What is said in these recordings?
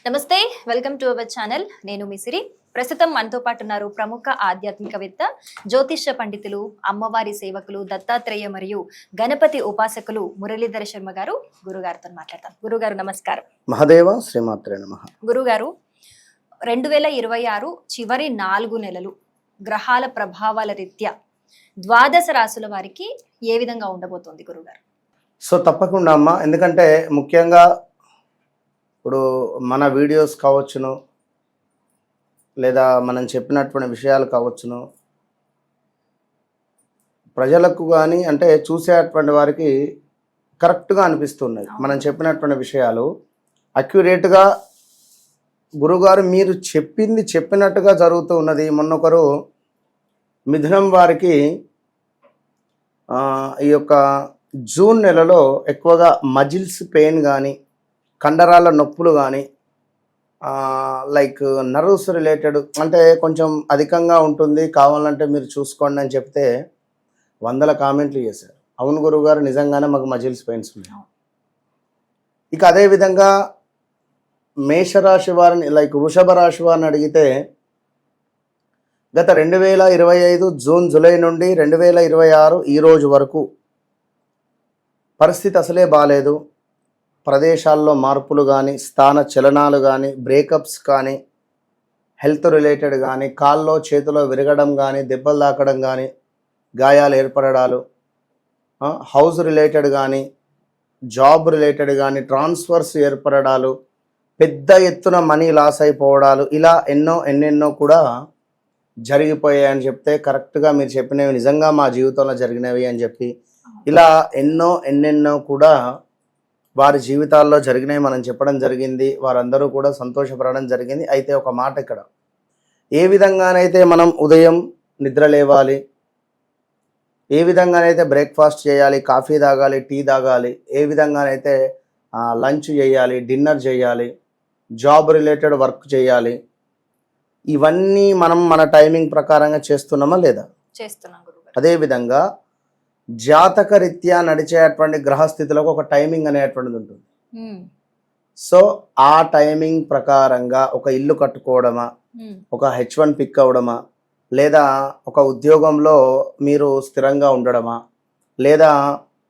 నమస్తే, welcome to our channel. నేను మిసిరి. ప్రస్తుతం మనతో పాటు ఉన్నారు ప్రముఖ ఆధ్యాత్మికవేత్త, జ్యోతిష్య పండితులు, అమ్మవారి సేవకులు, దత్తాత్రేయ మరియు గణపతి ఉపాసకులు మురళీధర శర్మ గారు. గురుగారితో మాట్లాడతాం. గురుగారు నమస్కారం. మహాదేవ శ్రీమాత్రే నమః. గురుగారు, 2026 చివరి 4 నెలలు గ్రహాల ప్రభావాల రీత్యా ద్వాదశ రాశుల వారికి ఏ విధంగా ఉండబోతోంది గురుగారు? సో తప్పకుండా అమ్మ, ఎందుకంటే ముఖ్యంగా ఇప్పుడు మన వీడియోస్ కావచ్చును, లేదా మనం చెప్పినటువంటి విషయాలు కావచ్చును, ప్రజలకు కానీ అంటే చూసేటువంటి వారికి కరెక్ట్గా అనిపిస్తున్నాయి. మనం చెప్పినటువంటి విషయాలు అక్యురేట్గా గురుగారు మీరు చెప్పింది చెప్పినట్టుగా జరుగుతూ ఉన్నది. మొన్నొకరు మిథునం వారికి ఈ యొక్క జూన్ నెలలో ఎక్కువగా మజిల్స్ పెయిన్ కానీ, కండరాల నొప్పులు కానీ, లైక్ నర్వ్స్ రిలేటెడ్ అంటే కొంచెం అధికంగా ఉంటుంది, కావాలంటే మీరు చూసుకోండి అని చెప్తే 100 కామెంట్లు చేశారు. అవును గురుగారు, నిజంగానే మాకు మజిల్స్ పెయిన్స్ ఉన్నాయి. ఇక అదేవిధంగా మేషరాశి వారిని, లైక్ వృషభ రాశి వారిని అడిగితే గత 2025 జూన్ జూలై నుండి 2026 ఈ రోజు వరకు పరిస్థితి అసలే బాగాలేదు. ప్రదేశాల్లో మార్పులు కానీ, స్థాన చలనాలు కానీ, బ్రేకప్స్ కానీ, హెల్త్ రిలేటెడ్ కానీ, కాల్లో చేతిలో విరగడం కానీ, దెబ్బలు తాకడం కానీ, గాయాలు ఏర్పడడాలు, హౌస్ రిలేటెడ్ కానీ, జాబ్ రిలేటెడ్ కానీ, ట్రాన్స్ఫర్స్ ఏర్పడడాలు, పెద్ద ఎత్తున మనీ లాస్ అయిపోవడాలు, ఇలా ఎన్నెన్నో కూడా జరిగిపోయాయని చెప్తే, కరెక్ట్గా మీరు చెప్పినవి నిజంగా మా జీవితంలో జరిగినవి అని చెప్పి, ఇలా ఎన్నెన్నో కూడా వారి జీవితాల్లో జరిగినాయి మనం చెప్పడం జరిగింది. వారందరూ కూడా సంతోషపడడం జరిగింది. అయితే ఒక మాట ఇక్కడ, ఏ విధంగానైతే మనం ఉదయం నిద్ర లేవాలి, ఏ విధంగానైతే బ్రేక్ఫాస్ట్ చేయాలి, కాఫీ తాగాలి, టీ తాగాలి, ఏ విధంగానైతే లంచ్ చేయాలి, డిన్నర్ చేయాలి, జాబ్ రిలేటెడ్ వర్క్ చేయాలి, ఇవన్నీ మనం మన టైమింగ్ ప్రకారంగా చేస్తున్నామా లేదా? చేస్తున్నాం గురుగారు. అదేవిధంగా జాతక రీత్యా నడిచేటువంటి గ్రహస్థితులకు ఒక టైమింగ్ అనేటువంటిది ఉంటుంది. సో ఆ టైమింగ్ ప్రకారంగా ఒక ఇల్లు కట్టుకోవడమా, ఒక H1 పిక్ అవ్వడమా, లేదా ఒక ఉద్యోగంలో మీరు స్థిరంగా ఉండడమా, లేదా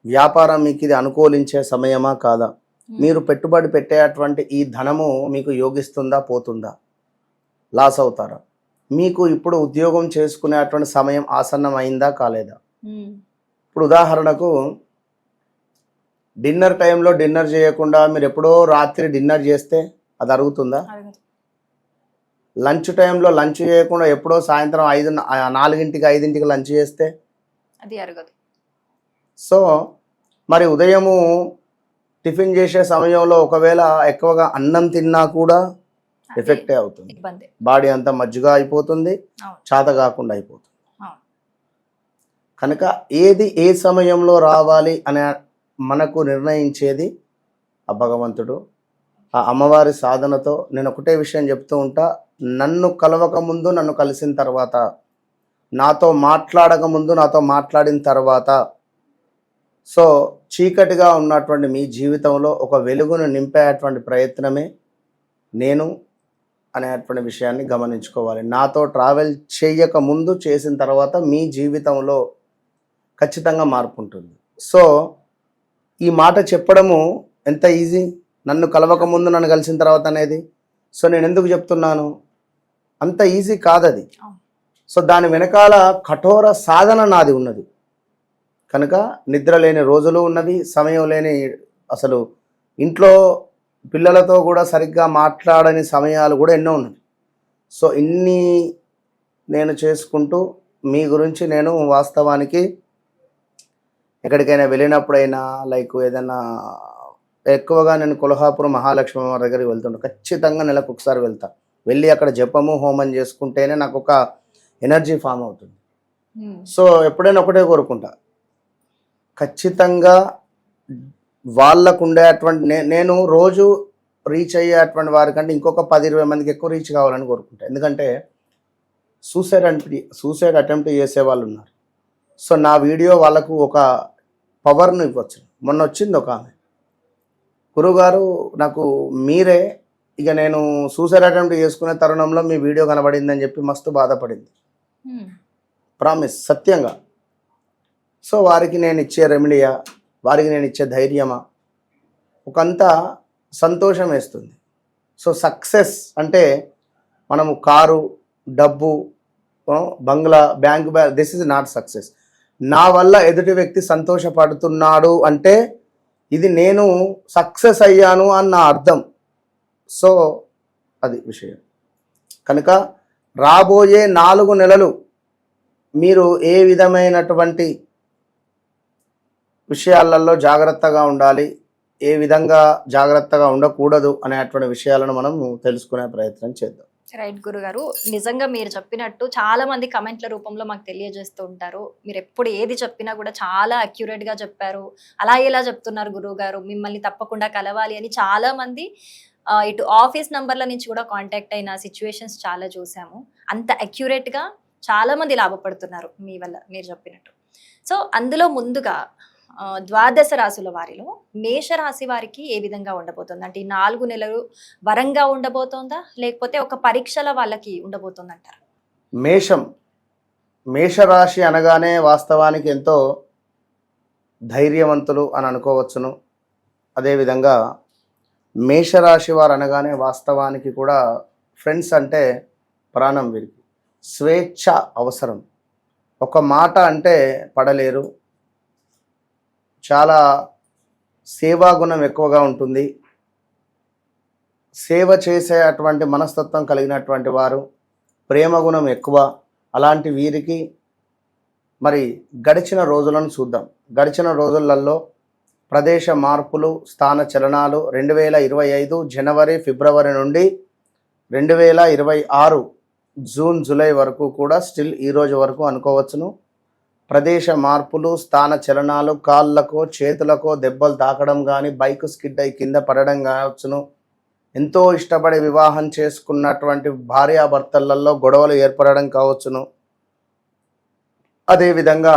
వ్యాపారం మీకు ఇది అనుకూలించే సమయమా కాదా, మీరు పెట్టుబడి పెట్టేటువంటి ఈ ధనము మీకు యోగిస్తుందా పోతుందా, లాస్ అవుతారా, మీకు ఇప్పుడు ఉద్యోగం చేసుకునేటువంటి సమయం ఆసన్నం అయిందా కాలేదా. ఇప్పుడు ఉదాహరణకు డిన్నర్ టైంలో డిన్నర్ చేయకుండా మీరు ఎప్పుడో రాత్రి డిన్నర్ చేస్తే అది అరుగుతుందా? లంచ్ టైంలో లంచ్ చేయకుండా ఎప్పుడో సాయంత్రం 4-5 లంచ్ చేస్తే అది అరగదు. సో మరి ఉదయము టిఫిన్ చేసే సమయంలో ఒకవేళ ఎక్కువగా అన్నం తిన్నా కూడా ఎఫెక్టే అవుతుంది. బాడీ అంతా మజ్జిగా అయిపోతుంది, చేత కాకుండా అయిపోతుంది. కనుక ఏది ఏ సమయంలో రావాలి అనే మనకు నిర్ణయించేది ఆ భగవంతుడు. ఆ అమ్మవారి సాధనతో నేను ఒకటే విషయం చెప్తూ ఉంటా, నన్ను కలవక ముందు, నన్ను కలిసిన తర్వాత, నాతో మాట్లాడక ముందు, నాతో మాట్లాడిన తర్వాత, సో చీకటిగా ఉన్నటువంటి మీ జీవితంలో ఒక వెలుగును నింపేటువంటి ప్రయత్నమే నేను అనేటువంటి విషయాన్ని గమనించుకోవాలి. నాతో ట్రావెల్ చేయక ముందు, చేసిన తర్వాత మీ జీవితంలో ఖచ్చితంగా మార్పు ఉంటుంది. సో ఈ మాట చెప్పడము ఎంత ఈజీ, నన్ను కలవక ముందు నన్ను కలిసిన తర్వాత అనేది. సో నేను ఎందుకు చెప్తున్నాను, అంత ఈజీ కాదది. సో దాని వెనకాల కఠోర సాధన నాది ఉన్నది. కనుక నిద్ర లేని రోజులు ఉన్నవి, సమయం లేని, అసలు ఇంట్లో పిల్లలతో కూడా సరిగ్గా మాట్లాడని సమయాలు కూడా ఎన్నో ఉన్నాయి. సో ఇన్ని నేను చేసుకుంటూ మీ గురించి నేను వాస్తవానికి ఎక్కడికైనా వెళ్ళినప్పుడైనా, లైక్ ఏదైనా ఎక్కువగా నేను కొల్హాపురం మహాలక్ష్మి వారి దగ్గరికి వెళ్తుంటా. ఖచ్చితంగా నెలకు ఒకసారి వెళ్తా. వెళ్ళి అక్కడ జపము హోమం చేసుకుంటేనే నాకు ఒక ఎనర్జీ ఫామ్ అవుతుంది. సో ఎప్పుడైనా ఒకటే కోరుకుంటా, ఖచ్చితంగా వాళ్ళకు ఉండేటువంటి నేను రోజు రీచ్ అయ్యేటువంటి వారికంటే ఇంకొక 10-20 మందికి ఎక్కువ రీచ్ కావాలని కోరుకుంటా. ఎందుకంటే సూసైడ్ అటెంప్ట్ చేసే వాళ్ళు ఉన్నారు. సో నా వీడియో వాళ్ళకు ఒక పవర్ను ఇవ్వచ్చు. మొన్న వచ్చింది ఒక ఆమె, గురుగారు నాకు మీరే ఇక నేను సూసైడ్ అటెంప్ట్ చేసుకునే తరుణంలో మీ వీడియో కనబడిందని చెప్పి మస్తు బాధపడింది. ప్రామిస్, సత్యంగా. సో వారికి నేను ఇచ్చే రెమెడీయా, వారికి నేను ఇచ్చే ధైర్యమా, ఒకంత సంతోషం వేస్తుంది. సో సక్సెస్ అంటే మనము కారు, డబ్బు, బంగ్లా, bank this is not success. నా వల్ల ఎదుటి వ్యక్తి సంతోషపడుతున్నాడు అంటే ఇది నేను సక్సెస్ అయ్యాను అన్న అర్థం. సో అది విషయం. కనుక రాబోయే 4 నెలలు మీరు ఏ విధమైనటువంటి విషయాలలో జాగ్రత్తగా ఉండాలి, ఏ విధంగా జాగ్రత్తగా ఉండకూడదు అనేటువంటి విషయాలను మనం తెలుసుకునే ప్రయత్నం చేద్దాం. రైట్ గురుగారు, నిజంగా మీరు చెప్పినట్టు చాలా మంది కమెంట్ల రూపంలో మాకు తెలియజేస్తూ ఉంటారు. మీరు ఎప్పుడు ఏది చెప్పినా కూడా చాలా అక్యురేట్ గా చెప్పారు, అలా ఎలా చెప్తున్నారు గురువు గారు, మిమ్మల్ని తప్పకుండా కలవాలి అని చాలా మంది ఇటు ఆఫీస్ నంబర్ల నుంచి కూడా కాంటాక్ట్ అయిన సిచ్యువేషన్స్ చాలా చూసాము. అంత అక్యురేట్ గా చాలా మంది లాభపడుతున్నారు మీ వల్ల, మీరు చెప్పినట్టు. సో అందులో ముందుగా ద్వాదశ రాశుల వారిలో మేషరాశి వారికి ఏ విధంగా ఉండబోతుంది? అంటే ఈ 4 నెలలు వరంగా ఉండబోతోందా, లేకపోతే ఒక పరీక్షల వాళ్ళకి ఉండబోతుందంటారు? మేషరాశి అనగానే వాస్తవానికి ఎంతో ధైర్యవంతులు అని అనుకోవచ్చును. అదేవిధంగా మేషరాశి వారు అనగానే వాస్తవానికి కూడా ఫ్రెండ్స్ అంటే ప్రాణం వీరికి. స్వేచ్ఛ అవసరం. ఒక మాట అంటే పడలేరు. చాలా సేవాగుణం ఎక్కువగా ఉంటుంది. సేవ చేసే అటువంటి మనస్తత్వం కలిగినటువంటి వారు, ప్రేమ గుణం ఎక్కువ. అలాంటి వీరికి మరి గడిచిన రోజులను చూద్దాం. గడిచిన రోజులలో ప్రదేశ మార్పులు, స్థాన చలనాలు 2025 జనవరి, ఫిబ్రవరి నుండి 2026 జూన్, జూలై వరకు కూడా స్టిల్ ఈ రోజు వరకు అనుకోవచ్చును. ప్రదేశ మార్పులు, స్థాన చలనాలు, కాళ్ళకో చేతులకో దెబ్బలు తాకడం కానీ, బైక్ స్కిడ్ అయి కింద పడడం కావచ్చును. ఎంతో ఇష్టపడి వివాహం చేసుకున్నటువంటి భార్యాభర్తలలో గొడవలు ఏర్పడడం కావచ్చును. అదేవిధంగా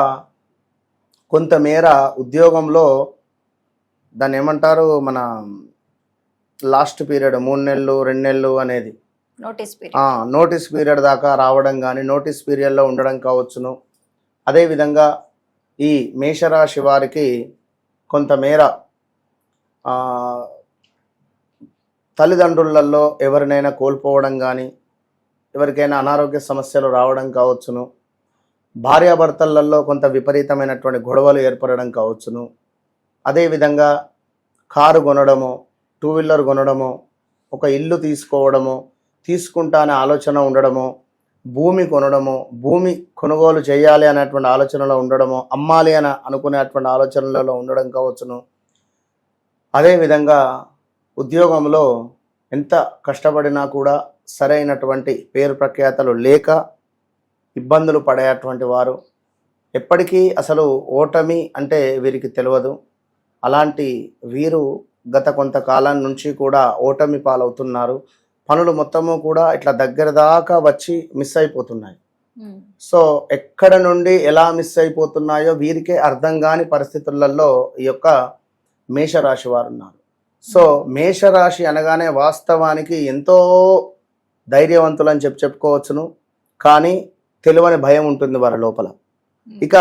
కొంతమేర ఉద్యోగంలో దాన్ని ఏమంటారు, మన లాస్ట్ పీరియడ్ 3 నెలలు 2 నెలలు అనేది నోటీస్ పీరియడ్ దాకా రావడం కానీ, నోటీస్ పీరియడ్లో ఉండడం కావచ్చును. అదేవిధంగా ఈ మేషరాశి వారికి కొంతమేర తల్లిదండ్రులలో ఎవరినైనా కోల్పోవడం కానీ, ఎవరికైనా అనారోగ్య సమస్యలు రావడం కావచ్చును. భార్యాభర్తలలో కొంత విపరీతమైనటువంటి గొడవలు ఏర్పడడం కావచ్చును. అదేవిధంగా కారు కొనడము, 2 వీలర్ కొనడము, ఒక ఇల్లు తీసుకోవడము, తీసుకుంటానే ఆలోచన ఉండడము, భూమి కొనడము, భూమి కొనుగోలు చేయాలి అనేటువంటి ఆలోచనలో ఉండడము, అమ్మాలి అని అనుకునేటువంటి ఆలోచనలలో ఉండడం కావచ్చును. అదేవిధంగా ఉద్యోగంలో ఎంత కష్టపడినా కూడా సరైనటువంటి పేరు ప్రఖ్యాతలు లేక ఇబ్బందులు పడేటువంటి వారు, ఎప్పటికీ అసలు ఓటమి అంటే వీరికి తెలియదు. అలాంటి వీరు గత కొంతకాలం నుంచి కూడా ఓటమి పాలవుతున్నారు. పనులు మొత్తము కూడా ఇట్లా దగ్గర దాకా వచ్చి మిస్ అయిపోతున్నాయి. సో ఎక్కడ నుండి ఎలా మిస్ అయిపోతున్నాయో వీరికే అర్థం కాని పరిస్థితులలో ఈ యొక్క మేషరాశి వారు ఉన్నారు. సో మేషరాశి అనగానే వాస్తవానికి ఎంతో ధైర్యవంతులు అని చెప్పుకోవచ్చును. కానీ తెలియని భయం ఉంటుంది వారి లోపల. ఇక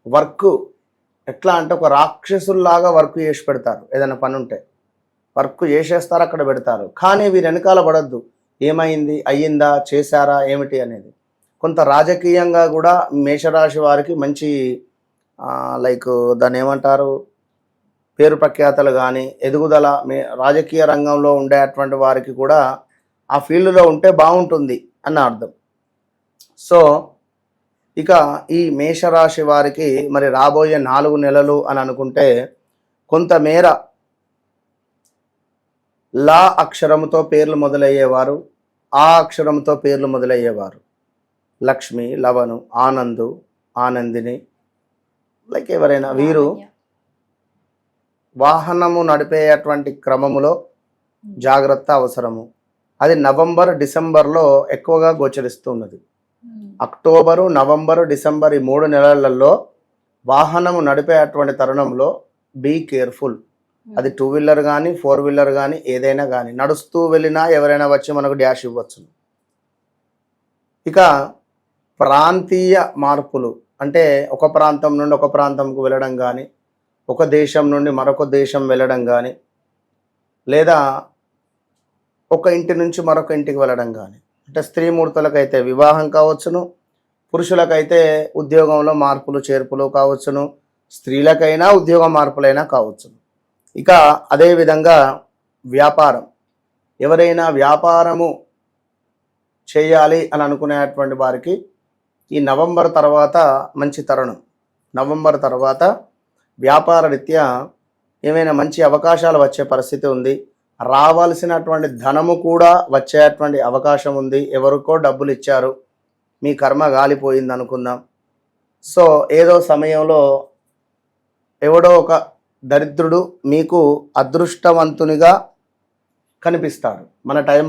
వర్క్ ఎట్లా అంటే ఒక రాక్షసుల్లాగా వర్క్ చేసి పెడతారు. ఏదైనా పని ఉంటే వర్క్ చేసేస్తారు, అక్కడ పెడతారు. కానీ వీరు వెనకాల పడద్దు, ఏమైంది, అయ్యిందా, చేశారా, ఏమిటి అనేది. కొంత రాజకీయంగా కూడా మేషరాశి వారికి మంచి లైక్ దాన్ని ఏమంటారు, పేరు ప్రఖ్యాతలు కానీ, ఎదుగుదల రాజకీయ రంగంలో ఉండేటువంటి వారికి కూడా ఆ ఫీల్డ్లో ఉంటే బాగుంటుంది అన్న అర్థం. సో ఇక ఈ మేషరాశి వారికి మరి రాబోయే 4 నెలలు అని అనుకుంటే కొంతమేర లా అక్షరముతో పేర్లు మొదలయ్యేవారు, ఆ అక్షరంతో పేర్లు మొదలయ్యేవారు, లక్ష్మి, లవను, ఆనందు, ఆనందిని, లైక్ ఎవరైనా వీరు వాహనము నడిపేటువంటి క్రమములో జాగ్రత్త అవసరము. అది నవంబర్, డిసెంబర్లో ఎక్కువగా గోచరిస్తున్నది. అక్టోబరు, నవంబరు, డిసెంబర్ ఈ 3 నెలలలో వాహనము నడిపేటువంటి తరుణంలో బీ కేర్ఫుల్. అది 2 వీలర్ కానీ 4 వీలర్ కానీ ఏదైనా కానీ నడుస్తూ వెళ్ళినా ఎవరైనా వచ్చి మనకు డ్యాష్ ఇవ్వచ్చు. ఇక ప్రాంతీయ మార్పులు అంటే ఒక ప్రాంతం నుండి ఒక ప్రాంతంకు వెళ్ళడం కానీ, ఒక దేశం నుండి మరొక దేశం వెళ్ళడం కానీ, లేదా ఒక ఇంటి నుంచి మరొక ఇంటికి వెళ్ళడం కానీ, అంటే స్త్రీమూర్తులకైతే వివాహం కావచ్చును, పురుషులకైతే ఉద్యోగంలో మార్పులు చేర్పులు కావచ్చును, స్త్రీలకైనా ఉద్యోగ మార్పులైనా కావచ్చును. ఇక అదేవిధంగా వ్యాపారం, ఎవరైనా వ్యాపారము చేయాలి అని అనుకునేటువంటి వారికి ఈ నవంబర్ తర్వాత మంచి తరుణం. నవంబర్ తర్వాత వ్యాపార రీత్యా ఏమైనా మంచి అవకాశాలు వచ్చే పరిస్థితి ఉంది. రావాల్సినటువంటి ధనము కూడా వచ్చేటువంటి అవకాశం ఉంది. ఎవరికో డబ్బులు ఇచ్చారు, మీ కర్మ గాలిపోయింది అనుకుందాం. సో ఏదో సమయంలో ఎవడో ఒక దరిద్రుడు మీకు అదృష్టవంతునిగా కనిపిస్తాడు. మన టైం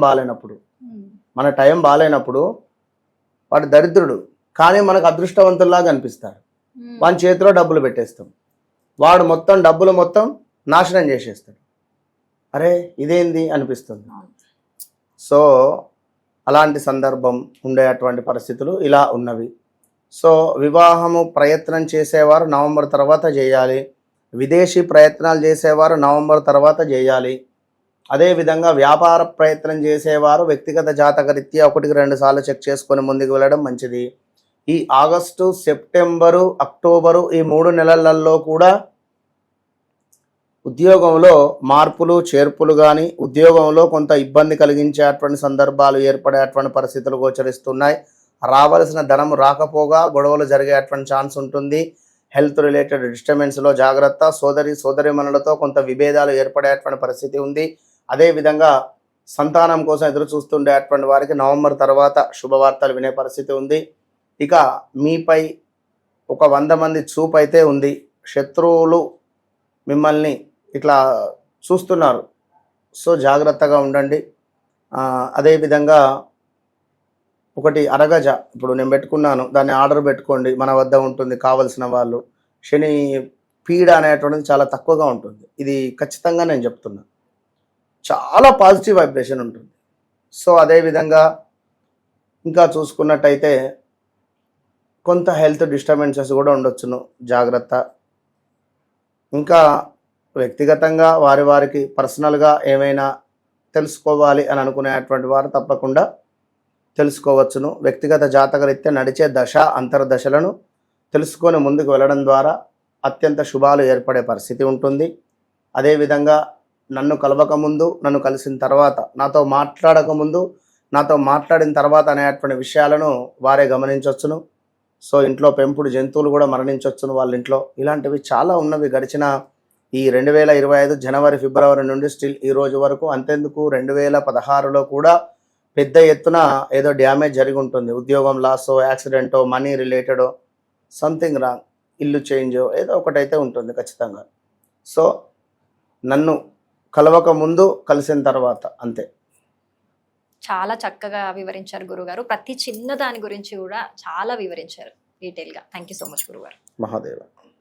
బాగాలేనప్పుడు వాడు దరిద్రుడు కానీ మనకు అదృష్టవంతుల్లా కనిపిస్తాడు. వాని చేతిలో డబ్బులు పెట్టేస్తాం, వాడు మొత్తం డబ్బులు మొత్తం నాశనం చేసేస్తాడు. అరే ఇదేంది అనిపిస్తుంది. సో అలాంటి సందర్భం ఉండేటువంటి పరిస్థితులు ఇలా ఉన్నవి. సో వివాహము ప్రయత్నం చేసేవారు నవంబర్ తర్వాత చేయాలి. విదేశీ ప్రయత్నాలు చేసేవారు నవంబర్ తర్వాత చేయాలి. అదేవిధంగా వ్యాపార ప్రయత్నం చేసేవారు వ్యక్తిగత జాతక రీత్యా 1-2 సార్లు చెక్ చేసుకొని ముందుకు వెళ్ళడం మంచిది. ఈ ఆగస్టు, సెప్టెంబరు, అక్టోబరు ఈ 3 నెలలలో కూడా ఉద్యోగంలో మార్పులు చేర్పులు కానీ, ఉద్యోగంలో కొంత ఇబ్బంది కలిగించేటువంటి సందర్భాలు ఏర్పడేటువంటి పరిస్థితులు గోచరిస్తున్నాయి. రావాల్సిన ధనము రాకపోగా గొడవలు జరిగేటువంటి ఛాన్స్ ఉంటుంది. హెల్త్ రిలేటెడ్ డిస్టర్బెన్స్లో జాగ్రత్త. సోదరిమణులతో కొంత విభేదాలు ఏర్పడేటువంటి పరిస్థితి ఉంది. అదేవిధంగా సంతానం కోసం ఎదురు చూస్తుండేటువంటి వారికి నవంబర్ తర్వాత శుభవార్తలు వినే పరిస్థితి ఉంది. ఇక మీపై ఒక 100 మంది చూపు అయితే ఉంది. శత్రువులు మిమ్మల్ని ఇట్లా చూస్తున్నారు. సో జాగ్రత్తగా ఉండండి. అదేవిధంగా ఒకటి అరగజ ఇప్పుడు నేను పెట్టుకున్నాను, దాన్ని ఆర్డర్ పెట్టుకోండి, మన వద్ద ఉంటుంది కావలసిన వాళ్ళు. శని పీడ అనేటువంటిది చాలా తక్కువగా ఉంటుంది. ఇది ఖచ్చితంగా నేను చెప్తున్నా. చాలా పాజిటివ్ వైబ్రేషన్ ఉంటుంది. సో అదేవిధంగా ఇంకా చూసుకున్నట్టయితే కొంత హెల్త్ డిస్టర్బెన్సెస్ కూడా ఉండొచ్చును, జాగ్రత్త. ఇంకా వ్యక్తిగతంగా వారికి పర్సనల్గా ఏమైనా తెలుసుకోవాలి అని అనుకునేటువంటి వారు తప్పకుండా తెలుసుకోవచ్చును. వ్యక్తిగత జాతకరీత్యా నడిచే దశ అంతర్దశలను తెలుసుకొని ముందుకు వెళ్ళడం ద్వారా అత్యంత శుభాలు ఏర్పడే పరిస్థితి ఉంటుంది. అదేవిధంగా నన్ను కలవకముందు, నన్ను కలిసిన తర్వాత, నాతో మాట్లాడకముందు, నాతో మాట్లాడిన తర్వాత అనేటువంటి విషయాలను వారే గమనించవచ్చును. సో ఇంట్లో పెంపుడు జంతువులు కూడా మరణించవచ్చును వాళ్ళ ఇంట్లో. ఇలాంటివి చాలా ఉన్నవి. గడిచిన ఈ 2025 జనవరి, ఫిబ్రవరి నుండి స్టిల్ ఈ రోజు వరకు. అంతెందుకు 2016లో కూడా పెద్ద ఎత్తున ఏదో డ్యామేజ్ జరిగి ఉంటుంది. ఉద్యోగం లాసో, యాక్సిడెంటో, మనీ రిలేటెడో, సంథింగ్ రాంగ్, ఇల్లు చేంజో ఏదో ఒకటైతే ఉంటుంది ఖచ్చితంగా. సో నన్ను కలవక ముందు, కలిసిన తర్వాత అంతే. చాలా చక్కగా వివరించారు గురుగారు. ప్రతి చిన్న దాని గురించి కూడా చాలా వివరించారు డీటెయిల్గా. థ్యాంక్ యూ సో మచ్ గురుగారు. మహాదేవ.